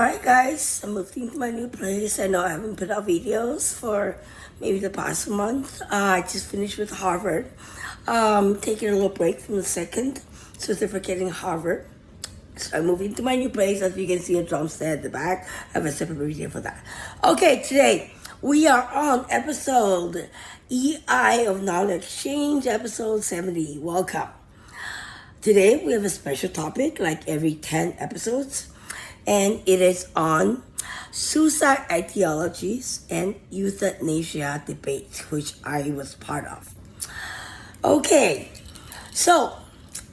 Alright guys, I'm moving to my new place. I know I haven't put out videos for maybe the past month. I just finished with Harvard. Taking a little break from the second certificate Harvard. So I'm moving to my new place. As you can see, a drum set at the back. I have a separate video for that. Okay, today we are on episode EI of Knowledge Exchange, episode 70. Welcome. Today we have a special topic like every 10 episodes. And it is on suicide ideologies and euthanasia debate, which I was part of. Okay, so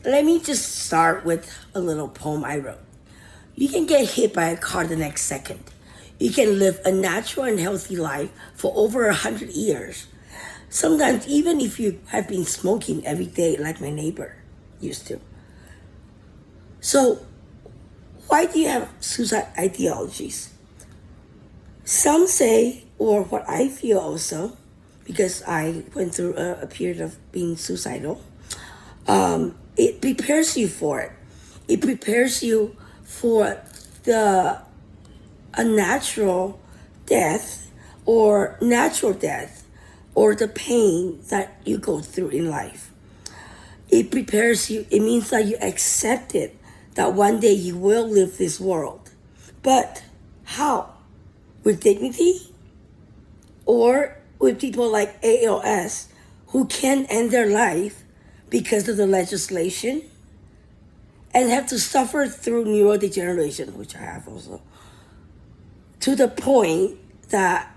let me just start with a little poem I wrote. You can get hit by a car the next second. You can live a natural and healthy life for over 100 years. Sometimes even if you have been smoking every day like my neighbor used to. So, why do you have suicide ideologies? Some say, or what I feel also, because I went through a period of being suicidal, it prepares you for it. It prepares you for the unnatural death or natural death or the pain that you go through in life. It prepares you, it means that you accept it, that one day you will leave this world. But how? With dignity? Or with people like ALS who can end their life because of the legislation and have to suffer through neurodegeneration, which I have also, to the point that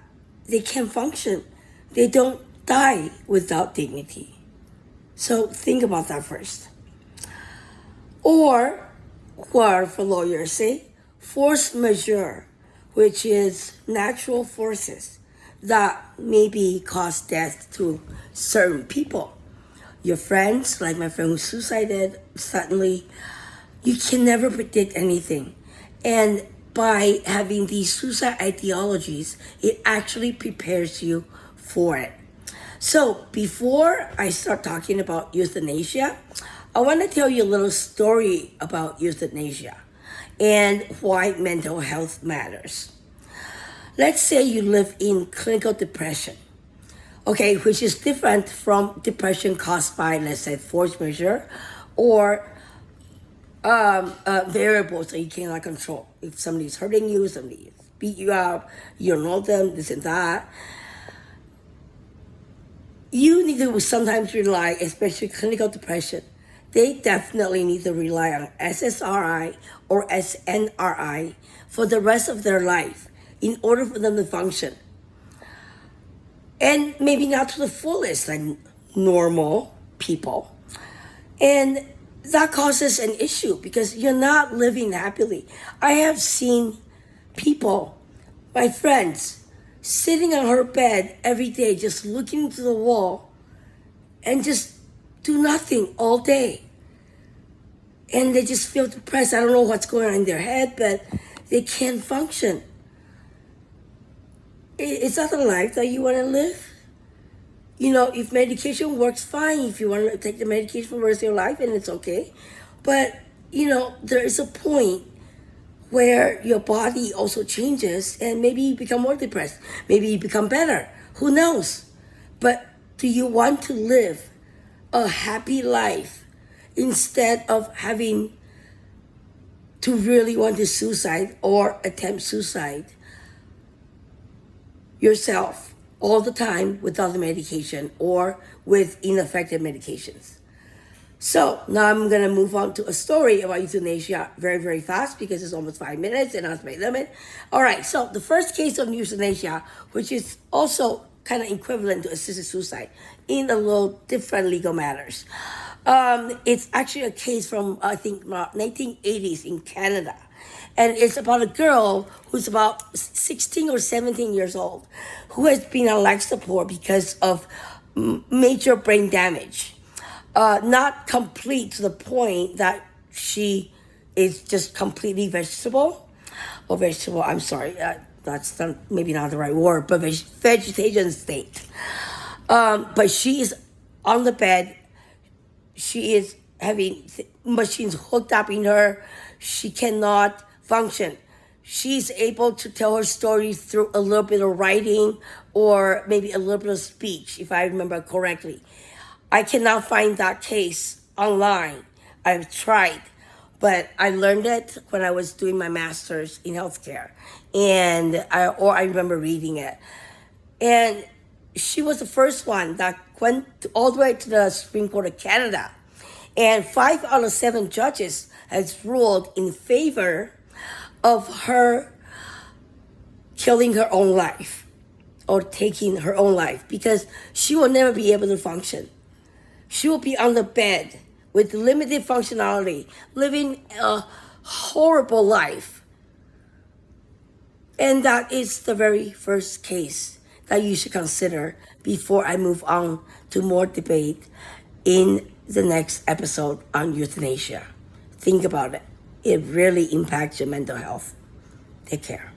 they can't function. They don't die without dignity. So think about that first. Or, what for lawyers say, force majeure, which is natural forces that maybe cause death to certain people. Your friends, like my friend who suicided suddenly, you can never predict anything. And by having these suicide ideologies, it actually prepares you for it. So before I start talking about euthanasia, I want to tell you a little story about euthanasia and why mental health matters. Let's say you live in clinical depression, okay, which is different from depression caused by, let's say, force majeure or variables that you cannot control. If somebody's hurting you, somebody beat you up, you don't know them, this and that. You need to sometimes rely, especially clinical depression, they definitely need to rely on SSRI or SNRI for the rest of their life in order for them to function. And maybe not to the fullest like normal people. And that causes an issue because you're not living happily. I have seen people, my friends, sitting on her bed every day just looking into the wall and just do nothing all day. And they just feel depressed. I don't know what's going on in their head, but they can't function. Is that a life that you want to live? You know, if medication works, fine. If you want to take the medication for the rest of your life, and it's okay. But, you know, there is a point where your body also changes and maybe you become more depressed. Maybe you become better. Who knows? But do you want to live a happy life instead of having to really want to suicide or attempt suicide yourself all the time without the medication or with ineffective medications? So now I'm going to move on to a story about euthanasia very, very fast because it's almost 5 minutes and that's my limit. All right, so the first case of euthanasia, which is also kind of equivalent to assisted suicide in a little different legal matters. It's actually a case from, I think, 1980s in Canada. And it's about a girl who's about 16 or 17 years old who has been on life support because of major brain damage. Not complete to the point that she is just completely vegetable, I'm sorry, that's maybe not the right word, but vegetation state. But she is on the bed. She is having machines hooked up in her. She cannot function. she's able to tell her story through a little bit of writing or maybe a little bit of speech, if I remember correctly. I cannot find that case online. I've tried, but I learned it when I was doing my master's in healthcare, and I remember reading it. And she was the first one that went all the way to the Supreme Court of Canada. And 5 out of 7 judges has ruled in favor of her killing her own life or taking her own life, because she will never be able to function. She will be on the bed with limited functionality, living a horrible life. And that is the very first case that you should consider before I move on to more debate in the next episode on euthanasia. Think about it. It really impacts your mental health. Take care.